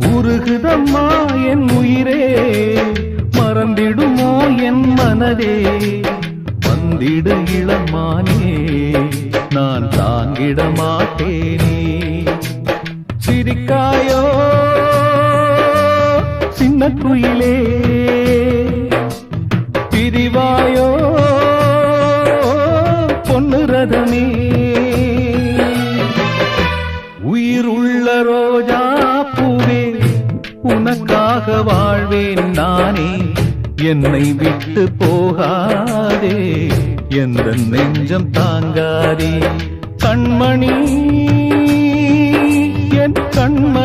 உருகுதம்மா என் உயிரே, மறந்திடுமோ என் மனதே, வந்திடு இளமானே, நான் தாங்கிட மாட்டேனே. சிரிக்காயோ சின்ன குயிலே, பிரிவாயோ பொன்னு ரதமே. உயிர் உள்ள ரோஜா பூவே, உனக்காக வாழ்வேன் நானே. என்னை விட்டு போகாதே, எந்த நெஞ்சம் தாங்காதே. கண்மணி என் கண்மணி